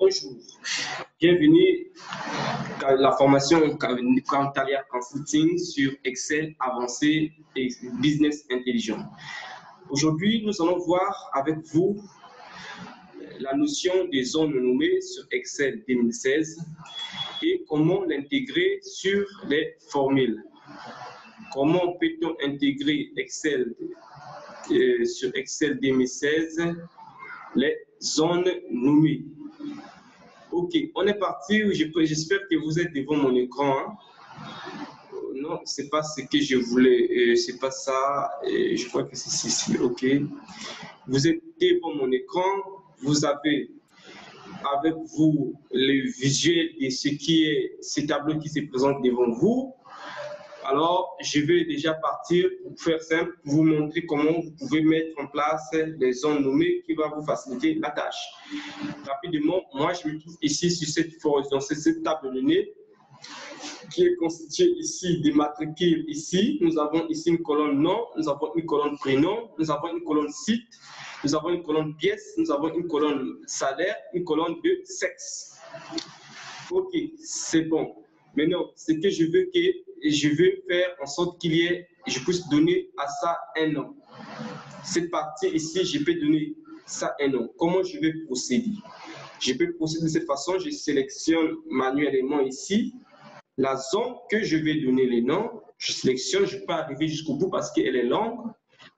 Bonjour, bienvenue à la formation Cantalia Consulting sur Excel avancé et Business Intelligent. Aujourd'hui, nous allons voir avec vous la notion des zones nommées sur Excel 2016 et comment l'intégrer sur les formules. Comment peut-on intégrer Excel sur Excel 2016 les zones nommées? Ok, on est parti. J'espère que vous êtes devant mon écran. Hein. Non, c'est pas ce que je voulais. C'est pas ça. Je crois que c'est ici. Ok. Vous êtes devant mon écran. Vous avez avec vous le visuel de ce qui est ce tableau qui se présente devant vous. Alors, je vais déjà partir pour faire simple, pour vous montrer comment vous pouvez mettre en place les zones nommées qui vont vous faciliter la tâche. Rapidement, moi, je me trouve ici sur cette table de données qui est constituée ici des matricules ici. Nous avons ici une colonne nom, nous avons une colonne prénom, nous avons une colonne site, nous avons une colonne pièce, nous avons une colonne salaire, une colonne de sexe. Ok, c'est bon. Maintenant, ce que je veux faire en sorte je puisse donner à ça un nom. Cette partie ici, je peux donner ça un nom. Comment je vais procéder? Je peux procéder de cette façon. Je sélectionne manuellement ici la zone que je vais donner les noms. Je sélectionne, je peux arriver jusqu'au bout parce qu'elle est longue.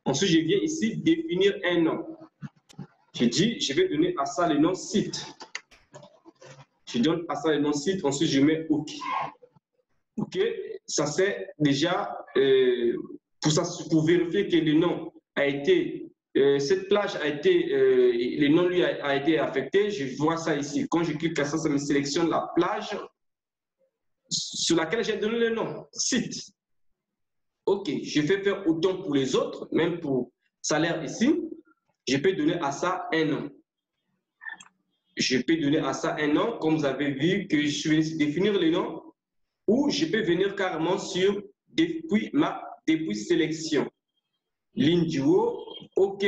Ensuite, je viens ici définir un nom. Je dis, je vais donner à ça le nom site. Je donne à ça le nom site, ensuite je mets OK. OK, ça c'est déjà pour vérifier que le nom a été, cette plage a été, le nom lui a été affecté. Je vois ça ici. Quand je clique à ça, ça me sélectionne la plage sur laquelle j'ai donné le nom, site. OK, je vais faire autant pour les autres, même pour salaire ici. Je peux donner à ça un nom. Je peux donner à ça un nom, comme vous avez vu que je vais définir le nom, ou je peux venir carrément sur depuis sélection. Ligne du haut, OK.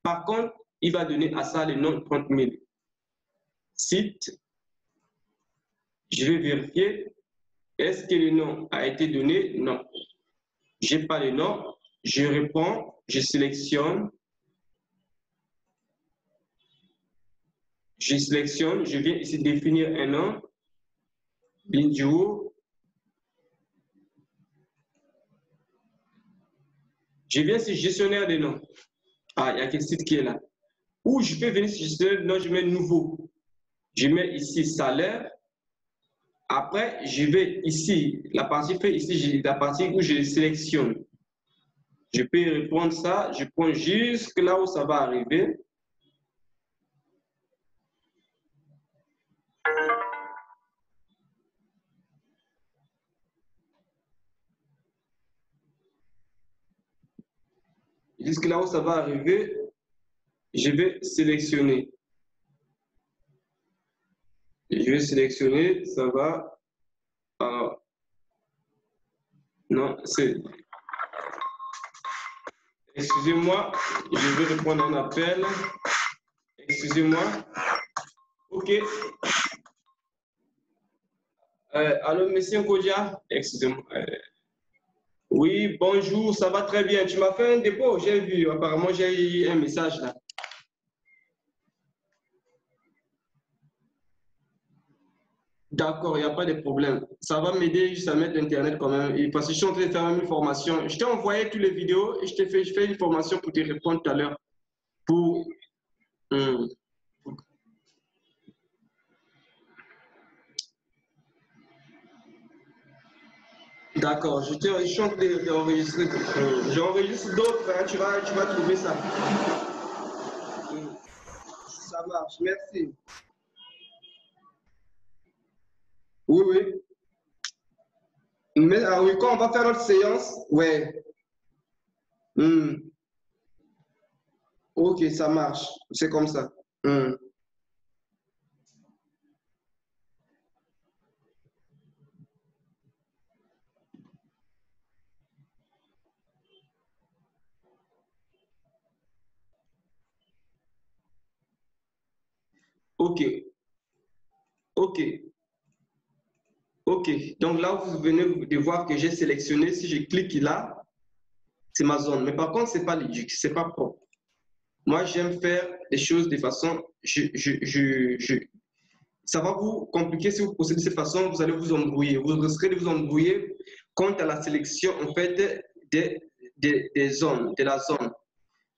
Par contre, il va donner à ça le nom 30 000. Site, je vais vérifier. Est-ce que le nom a été donné? Non. Je n'ai pas le nom. Je réponds, je sélectionne. Je sélectionne, je viens ici définir un nom. Ligne du haut. Je viens sur gestionnaire des noms. Ah, il y a quel site qui est là. Ou je peux venir sur gestionnaire des noms, je mets nouveau. Je mets ici salaire. Après, je vais ici, la partie fait ici, j'ai la partie où je sélectionne. Je peux répondre ça, je prends jusque là où ça va arriver. Jusque là où ça va arriver, je vais sélectionner. Je vais sélectionner, ça va. Alors, non, c'est. Excusez-moi, je vais répondre à un appel. Excusez-moi. OK. Allô, monsieur Nkodia? Excusez-moi. Oui, bonjour, ça va très bien. Tu m'as fait un dépôt, j'ai vu. Apparemment, j'ai eu un message là. D'accord, il n'y a pas de problème. Ça va m'aider juste à mettre Internet quand même. Parce que je suis en train de faire une formation. Je t'ai envoyé toutes les vidéos et je fais une formation pour te répondre tout à l'heure. Pour. D'accord, je suis en train d'enregistrer. J'enregistre d'autres, hein, tu vas trouver ça. Ça marche, merci. Oui, oui. Mais ah oui, quand on va faire notre séance, ouais. Ok, ça marche. C'est comme ça. Ok. OK. OK. Donc là, vous venez de voir que j'ai sélectionné. Si je clique là, c'est ma zone. Mais par contre, ce n'est pas logique, ce n'est pas propre. Moi, j'aime faire des choses de façon... ça va vous compliquer si vous procédez de cette façon, vous allez vous embrouiller. Vous risquez de vous embrouiller quant à la sélection, en fait, des zones, de la zone.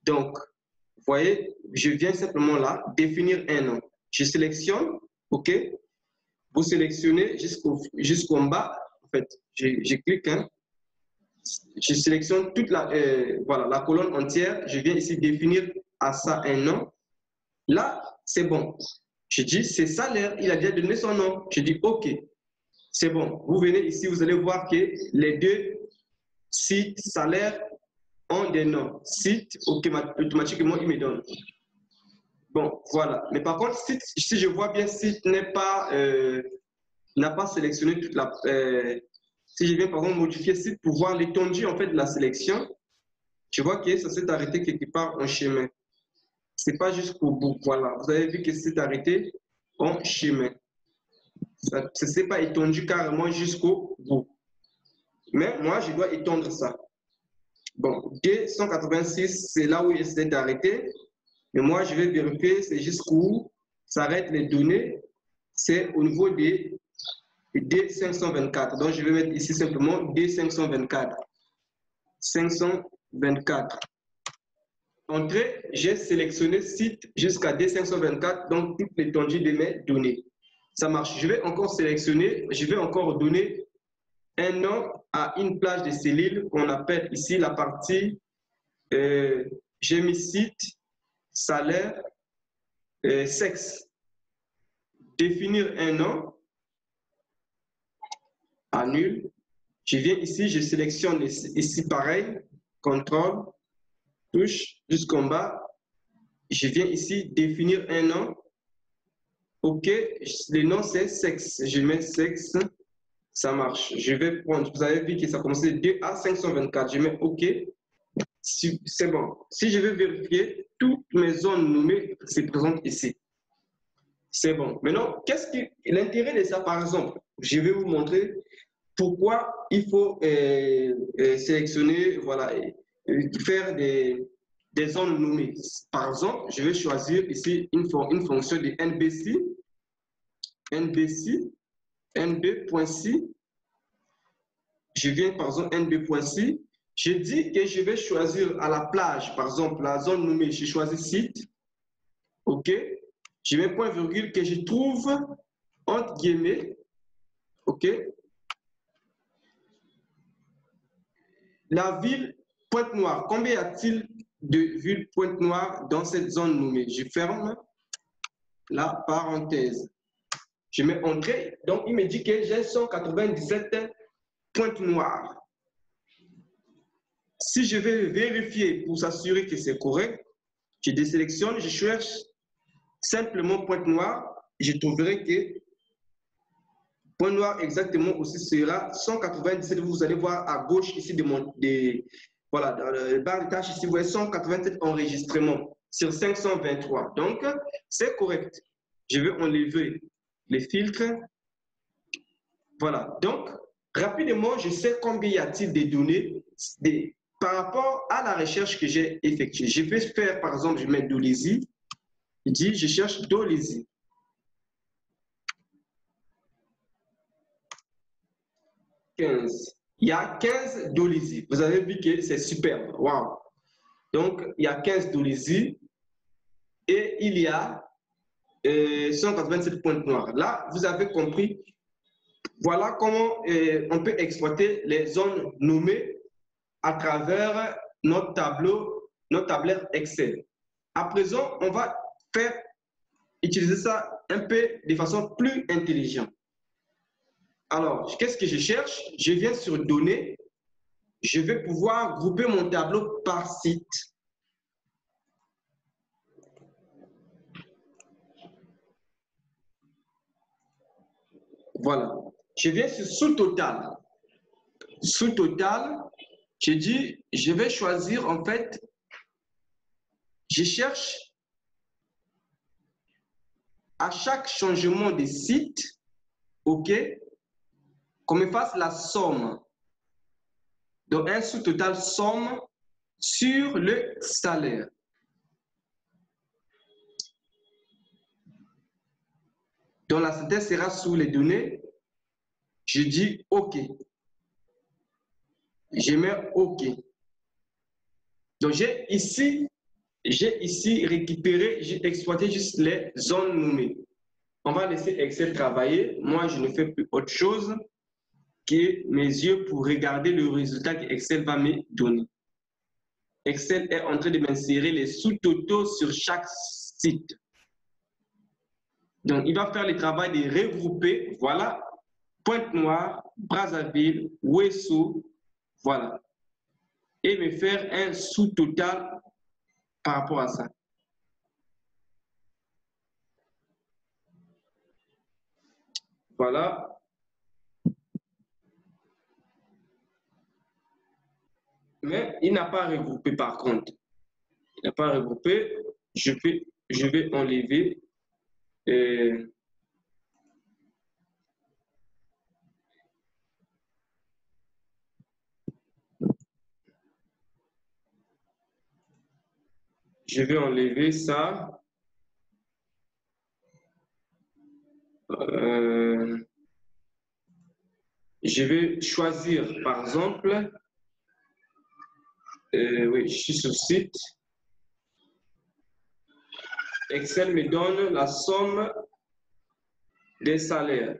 Donc, vous voyez, je viens simplement là, définir un nom. Je sélectionne, OK? Vous sélectionnez jusqu'en bas, en fait, je clique, hein. Je sélectionne toute voilà, la colonne entière. Je viens ici définir à ça un nom. Là, c'est bon. Je dis, c'est salaire, il a déjà donné son nom. Je dis, OK, c'est bon. Vous venez ici, vous allez voir que les deux sites salaires ont des noms. Site, automatiquement, il me donne. Bon, voilà. Mais par contre, si je vois bien, site n'a pas sélectionné toute la... si je viens par exemple modifier site pour voir l'étendue en fait de la sélection, je vois que ça s'est arrêté quelque part en chemin. C'est pas jusqu'au bout. Voilà. Vous avez vu que c'est arrêté en chemin. Ça ne s'est pas étendu carrément jusqu'au bout. Mais moi, je dois étendre ça. Bon, D186, c'est là où il s'est arrêté. Mais moi, je vais vérifier, c'est jusqu'où s'arrêtent les données. C'est au niveau des D524. Donc, je vais mettre ici simplement D524. 524. Entrée, j'ai sélectionné site jusqu'à D524, donc toute l'étendue de mes données. Ça marche. Je vais encore sélectionner, je vais encore donner un nom à une plage de cellules qu'on appelle ici la partie, j'ai mis site, salaire, sexe. Définir un nom, annule. Je viens ici, je sélectionne ici pareil, contrôle, touche jusqu'en bas. Je viens ici définir un nom. OK, le nom c'est sexe. Je mets sexe, ça marche. Je vais prendre, vous avez vu que ça commençait de 2 à 524. Je mets OK. C'est bon. Si je veux vérifier, toutes mes zones nommées se présentent ici. C'est bon. Maintenant, qu'est-ce que l'intérêt de ça, par exemple, je vais vous montrer pourquoi il faut sélectionner, voilà, faire des zones nommées. Par exemple, je vais choisir ici une fonction de NBC, NB.C. Je viens par exemple NB.C. Je dis que je vais choisir à la plage, par exemple, la zone nommée, je choisis site. OK. Je mets point virgule que je trouve entre guillemets. OK. La ville Pointe-Noire. Combien y a-t-il de villes Pointe-Noire dans cette zone nommée? Je ferme la parenthèse. Je mets entrée. Donc, il me dit que j'ai 197 Pointe-Noire. Si je vais vérifier pour s'assurer que c'est correct, je désélectionne, je cherche simplement Pointe-Noire. Je trouverai que Pointe-Noire exactement aussi sera 197. Vous allez voir à gauche ici voilà, dans le barre de tâches ici, vous voyez 187 enregistrements sur 523. Donc, c'est correct. Je vais enlever les filtres. Voilà. Donc, rapidement, je sais combien y a-t-il de données par rapport à la recherche que j'ai effectuée. Je vais faire, par exemple, je mets Dolezi. Je dis, je cherche Dolezi. 15. Il y a 15 Dolezi. Vous avez vu que c'est superbe. Wow. Donc, il y a 15 Dolezi et il y a 187 points noirs. Là, vous avez compris. Voilà comment on peut exploiter les zones nommées à travers notre tableau, notre tableur Excel. À présent, on va utiliser ça un peu de façon plus intelligente. Alors, qu'est-ce que je cherche? Je viens sur Données. Je vais pouvoir grouper mon tableau par site. Voilà. Je viens sur Sous-Total. Sous-Total, je dis, je vais choisir en fait, je cherche à chaque changement de site, OK, qu'on me fasse la somme. Donc, un sous-total somme sur le salaire. Donc, la synthèse sera sous les données. Je dis OK. Je mets OK. Donc, j'ai ici récupéré, j'ai exploité juste les zones nommées. On va laisser Excel travailler. Moi, je ne fais plus autre chose que mes yeux pour regarder le résultat que Excel va me donner. Excel est en train de m'insérer les sous-totaux sur chaque site. Donc, il va faire le travail de regrouper. Voilà. Pointe-Noire, Brazzaville, Ouessou. Voilà. Et me faire un sous-total par rapport à ça. Voilà. Mais il n'a pas regroupé par contre. Il n'a pas regroupé. Je vais enlever. Je vais enlever ça. Je vais choisir, par exemple, oui, je suis sur site. Excel me donne la somme des salaires.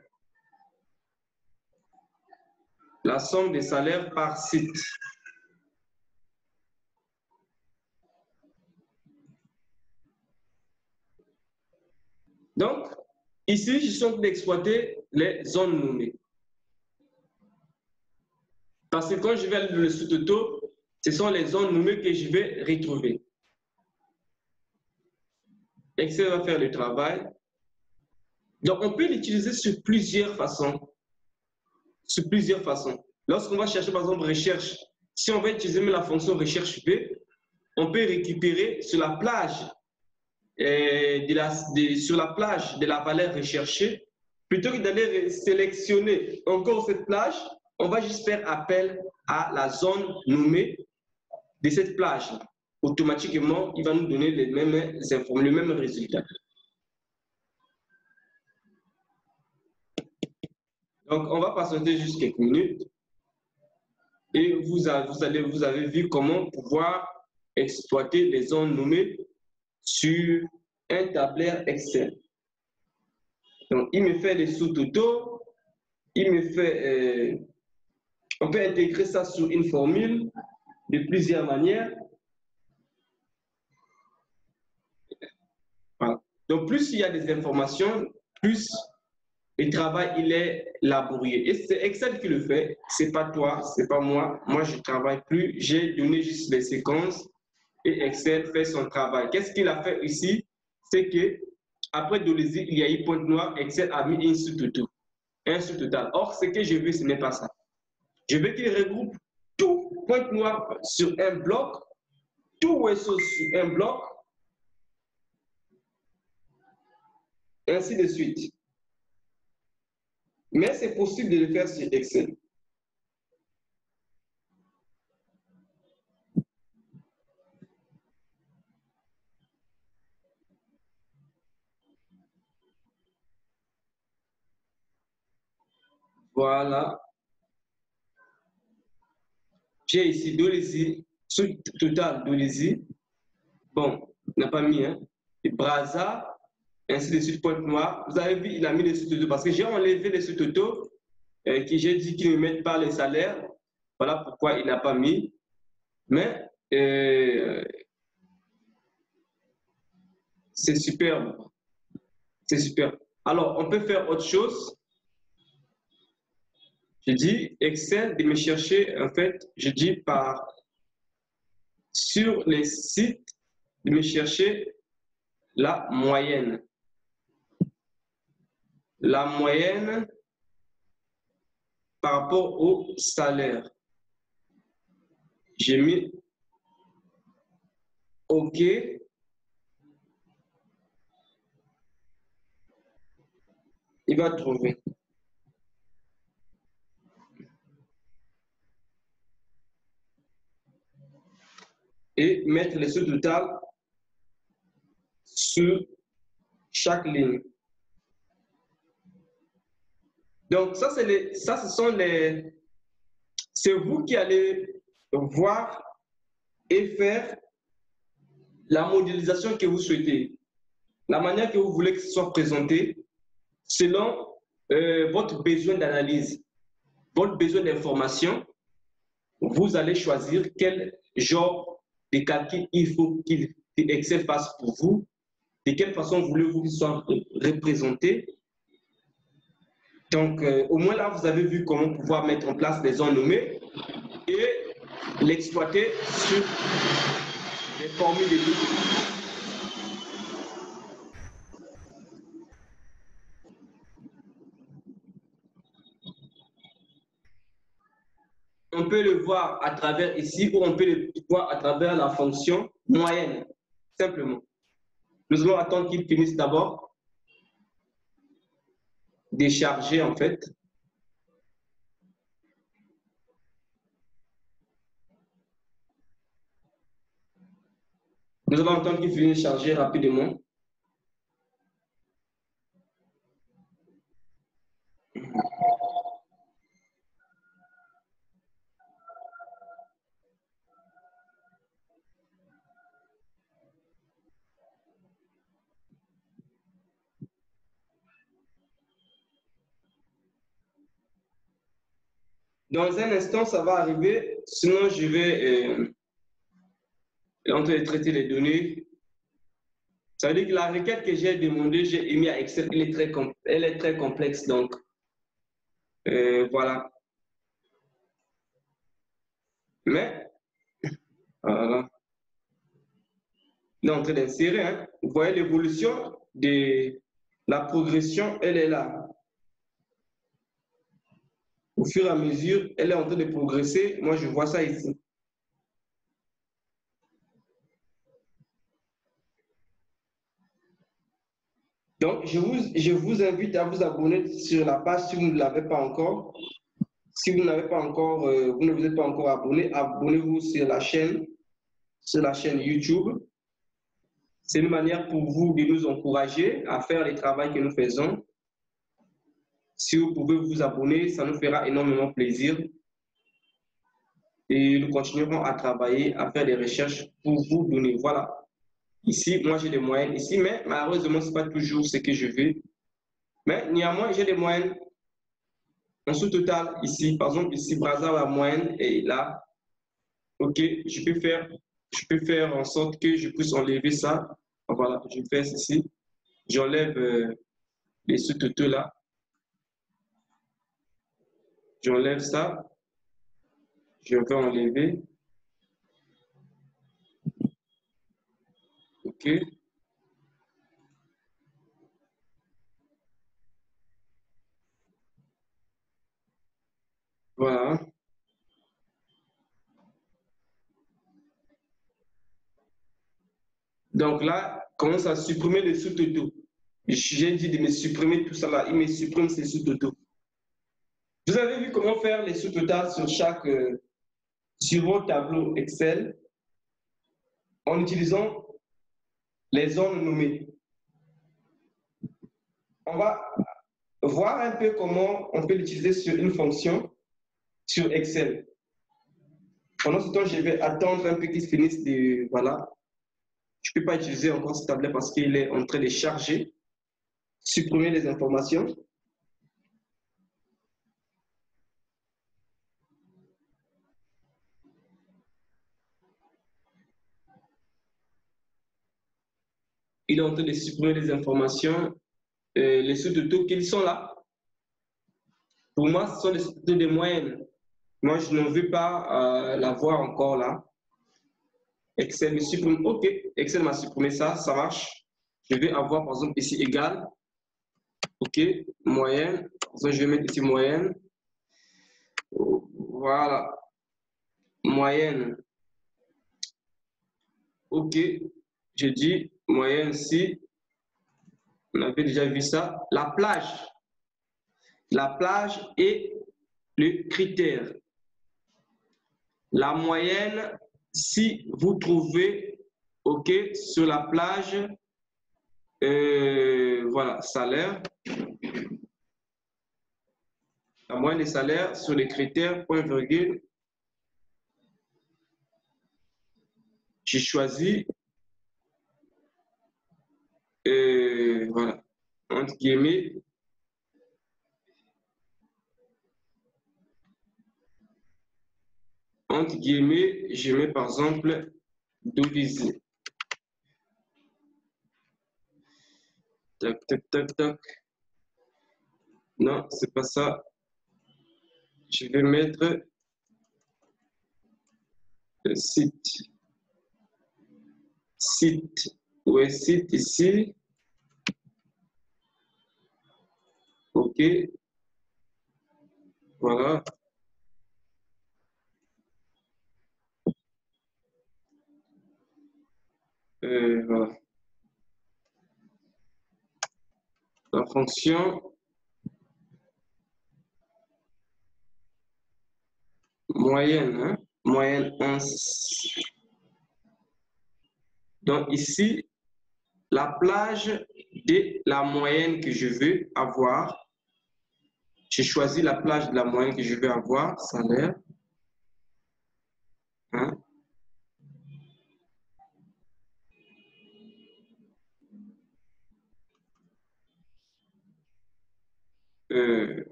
La somme des salaires par site. Donc, ici, je suis en train d'exploiter les zones nommées. Parce que quand je vais aller dans le sous-total, ce sont les zones nommées que je vais retrouver. Excel va faire le travail. Donc, on peut l'utiliser sur plusieurs façons. Sur plusieurs façons. Lorsqu'on va chercher, par exemple, recherche, si on va utiliser la fonction recherche V, on peut récupérer sur la plage sur la plage de la valeur recherchée, plutôt que d'aller sélectionner encore cette plage, on va juste faire appel à la zone nommée de cette plage. Automatiquement, il va nous donner les mêmes informations, le même résultat. Donc, on va patienter juste quelques minutes et vous avez vu comment pouvoir exploiter les zones nommées sur un tableur Excel. Donc, il me fait les sous-totaux, il me fait, on peut intégrer ça sur une formule de plusieurs manières. Voilà. Donc, plus il y a des informations, plus le travail il est laborieux. Et c'est Excel qui le fait, c'est pas toi, c'est pas moi. Moi, je travaille plus, j'ai donné juste les séquences et Excel fait son travail. Qu'est-ce qu'il a fait ici? C'est que après Dolizy, il y a eu Pointe-Noire, Excel a mis un sous-total. Un sous-total. Or, ce que je veux, ce n'est pas ça. Je veux qu'il regroupe tout Pointe-Noire sur un bloc, tout Ouessou sur un bloc, et ainsi de suite. Mais c'est possible de le faire sur Excel. Voilà. J'ai ici Dolizy, sous-total Dolizy. Bon, il n'a pas mis, hein. Et Brazza, ainsi de suite, Pointe-Noire. Vous avez vu, il a mis les sous-totaux parce que j'ai enlevé les sous-totaux qui j'ai dit qu'ils ne mettent pas les salaires. Voilà pourquoi il n'a pas mis. Mais c'est superbe. C'est super. Alors, on peut faire autre chose. Je dis Excel de me chercher, en fait, je dis sur les sites, de me chercher la moyenne. La moyenne par rapport au salaire. J'ai mis OK. il va trouver. Et mettre les sous total sur chaque ligne. Donc, c'est vous qui allez voir et faire la modélisation que vous souhaitez, la manière que vous voulez que ce soit présenté selon votre besoin d'analyse, votre besoin d'information. Vous allez choisir quel genre de calcul il faut que Excel fasse pour vous, de quelle façon voulez-vous qu'il soit représenté. Donc, au moins là, vous avez vu comment pouvoir mettre en place des zones nommées et l'exploiter sur des formules de données. On peut le voir à travers ici ou on peut le voir à travers la fonction moyenne, simplement. Nous allons attendre qu'il finisse d'abord, décharger en fait. Nous allons attendre qu'il finisse de charger rapidement. Dans un instant, ça va arriver, sinon je vais en train de traiter les données. Ça veut dire que la requête que j'ai demandée, j'ai émis à Excel, elle est très complexe, donc voilà. Mais, voilà. Il est en train d'insérer, hein. Vous voyez l'évolution de la progression, elle est là. Au fur et à mesure, elle est en train de progresser. Moi, je vois ça ici. Donc, je vous invite à vous abonner sur la page si vous ne l'avez pas encore. Si vous n'avez pas encore, vous ne vous êtes pas encore abonné, abonnez-vous sur la chaîne YouTube. C'est une manière pour vous de nous encourager à faire le travail que nous faisons. Si vous pouvez vous abonner, ça nous fera énormément plaisir. Et nous continuerons à travailler, à faire des recherches pour vous donner. Voilà. Ici, moi, j'ai des moyennes ici, mais malheureusement, ce n'est pas toujours ce que je veux. Mais néanmoins, j'ai des moyennes en sous-total ici. Par exemple, ici, Brazza, la moyenne est là. OK, je peux faire en sorte que je puisse enlever ça. Voilà, je fais ceci. J'enlève les sous-totaux là. J'enlève ça. Je vais enlever. OK. Voilà. Donc là, commence à supprimer les sous-totaux. J'ai dit de me supprimer tout ça là. Il me supprime ces sous-totaux. Vous avez vu comment faire les sous-totaux sur vos tableaux Excel en utilisant les zones nommées. On va voir un peu comment on peut l'utiliser sur une fonction sur Excel. Pendant ce temps, je vais attendre un peu qu'il finisse de... Voilà. Je ne peux pas utiliser encore ce tablet parce qu'il est en train de charger. Supprimer les informations. Il est en train de supprimer les informations, les sous-totaux qu'ils sont là. Pour moi, ce sont les sous-totaux de moyenne. Moi, je ne veux pas l'avoir encore là. Excel me supprime. OK, Excel m'a supprimé ça, ça marche. Je vais avoir, par exemple, ici égal. OK, moyenne. Donc, je vais mettre ici moyenne. Voilà. Moyenne. OK, je dis moyenne ici. On avait déjà vu ça. La plage. la plage et le critère. La moyenne, si vous trouvez, OK, sur la plage, voilà, salaire. La moyenne des salaires sur les critères, point virgule. J'ai choisi, voilà, entre guillemets, je mets par exemple Dolisie. Tac, tac, tac, tac. Non, c'est pas ça. Je vais mettre site. Site. Où est site ici? OK. Voilà. Voilà. La fonction moyenne, hein? Moyenne 11. Donc ici, la plage de la moyenne que je veux avoir. J'ai choisi la plage de la moyenne que je veux avoir, salaire. Hein?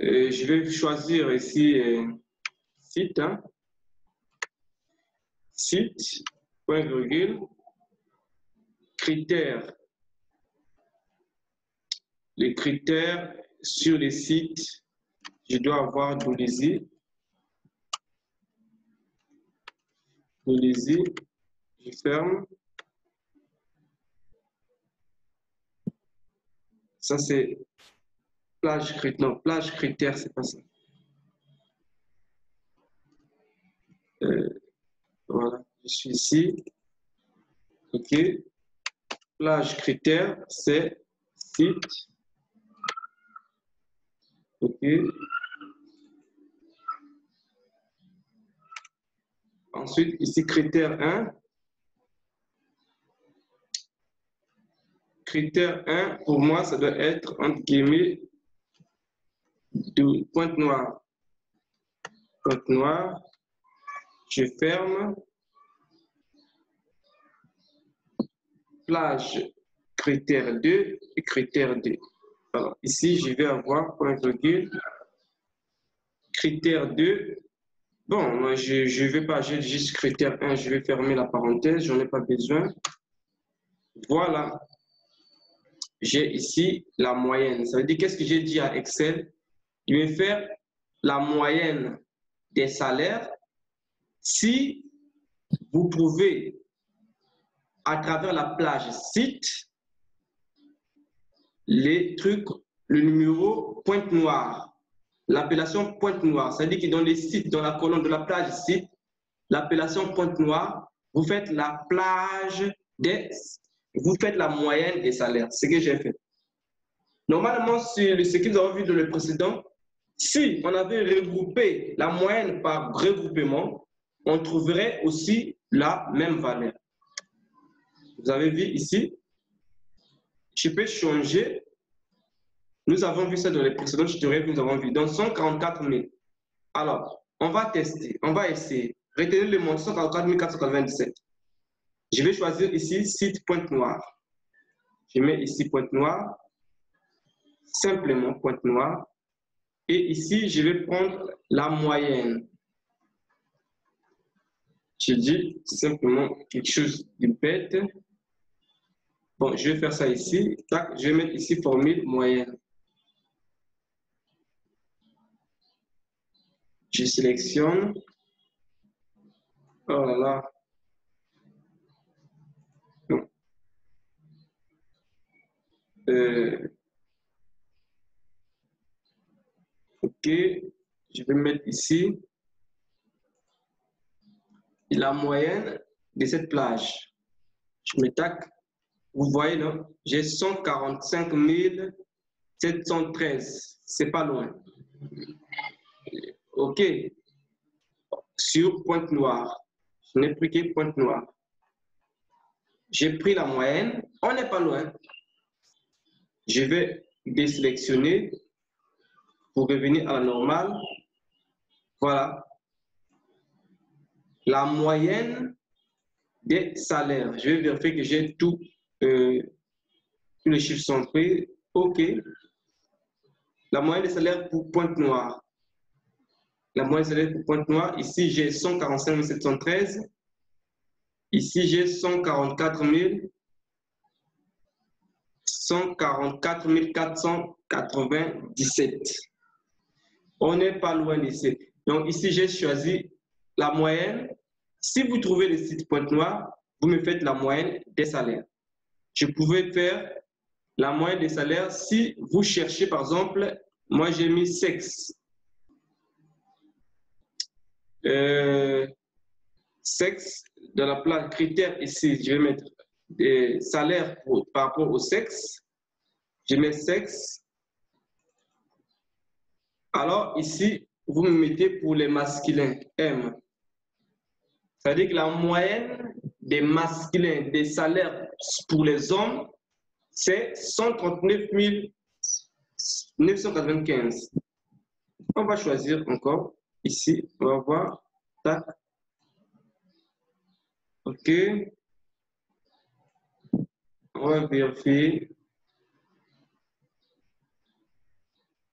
Je vais choisir ici site, hein? Site, point virgule, critères. Les critères sur les sites, je dois avoir Dolisie. Dolisie, je ferme. Ça, c'est plage critère. Non, plage critère, c'est pas ça. Voilà, je suis ici. OK. Plage critère, c'est site. OK. Ensuite, ici, critère 1. Critère 1, pour moi, ça doit être, entre guillemets, de pointe noire. Pointe noire. Je ferme. Plage critère 2 et critère 2. Alors, ici, je vais avoir point virgule. Critère 2. Bon, moi, je ne vais pas, j'ai juste critère 1, je vais fermer la parenthèse, j'en ai pas besoin. Voilà. J'ai ici la moyenne. Ça veut dire, qu'est-ce que j'ai dit à Excel? Je vais faire la moyenne des salaires. Si vous pouvez, à travers la plage site, les trucs, le numéro pointe noire, l'appellation pointe noire, c'est-à-dire que dans les sites, dans la colonne de la plage site, l'appellation pointe noire, vous faites la plage des, vous faites la moyenne des salaires, c'est ce que j'ai fait. Normalement, sur ce que nous avons vu dans le précédent, si on avait regroupé la moyenne par regroupement, on trouverait aussi la même valeur. Vous avez vu ici, je peux changer. Nous avons vu ça dans les précédents tutoriels que nous avons vu. Dans 144 000. Alors, on va tester, on va essayer. Retenez le montant 144 497. Je vais choisir ici site pointe noire. Je mets ici pointe noire. Simplement pointe noire. Et ici, je vais prendre la moyenne. Je dis simplement quelque chose de bête. Bon, je vais faire ça ici. Tac, je vais mettre ici formule moyenne. Je sélectionne. Oh là là. Non. OK. Je vais mettre ici la moyenne de cette plage. Je me tac. Vous voyez, là, j'ai 145 713. C'est pas loin. OK. Sur Pointe-Noire. Je n'ai pris que Pointe-Noire. J'ai pris la moyenne. On n'est pas loin. Je vais désélectionner pour revenir à la normale. Voilà. La moyenne des salaires. Je vais vérifier que j'ai tous les chiffres sont pris. OK. La moyenne des salaires pour Pointe-Noire. La moyenne des salaires pour Pointe-Noire. Ici, j'ai 145 713. Ici, j'ai 144 497. On n'est pas loin d'ici. Donc, ici, j'ai choisi la moyenne. Si vous trouvez le site Pointe-Noire, vous me faites la moyenne des salaires. Je pouvais faire la moyenne des salaires si vous cherchez, par exemple, moi j'ai mis sexe. Sexe, dans la place critère ici, je vais mettre des salaires par rapport au sexe. Je mets sexe. Alors ici, vous me mettez pour les masculins, M. C'est-à-dire que la moyenne des masculins, des salaires pour les hommes, c'est 139 995. On va choisir encore. Ici, on va voir. Tac. OK. On va vérifier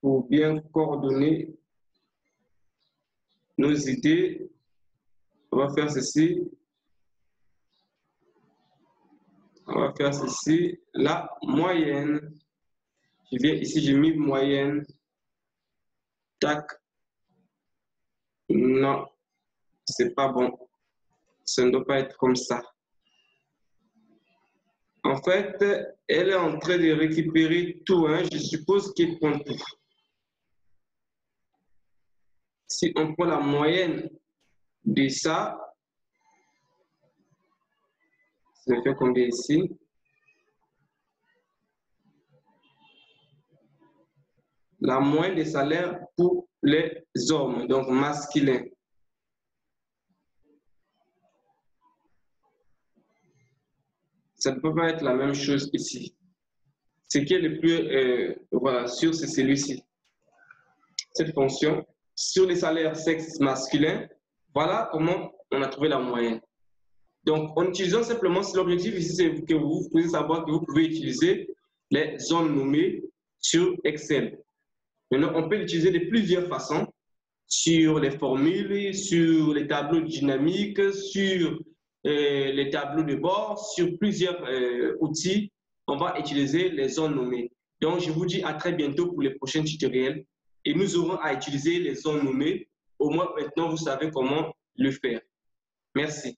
pour bien coordonner nos idées. On va faire ceci. On va faire ceci. La moyenne. Je viens ici, j'ai mis moyenne. Tac. Non, c'est pas bon. Ça ne doit pas être comme ça. En fait, elle est en train de récupérer tout. Hein. Je suppose qu'elle prend tout. Si on prend la moyenne de ça, ça fait combien ici? La moyenne des salaires pour les hommes, donc masculins. Ça ne peut pas être la même chose ici. Ce qui est le plus voilà, sûr, c'est celui-ci. Cette fonction, sur les salaires sexe masculin, voilà comment on a trouvé la moyenne. Donc, en utilisant simplement, l'objectif ici, c'est que vous pouvez savoir que vous pouvez utiliser les zones nommées sur Excel. Maintenant, on peut l'utiliser de plusieurs façons, sur les formules, sur les tableaux dynamiques, sur les tableaux de bord, sur plusieurs outils, on va utiliser les zones nommées. Donc, je vous dis à très bientôt pour les prochains tutoriels et nous aurons à utiliser les zones nommées. Au moins, maintenant, vous savez comment le faire. Merci.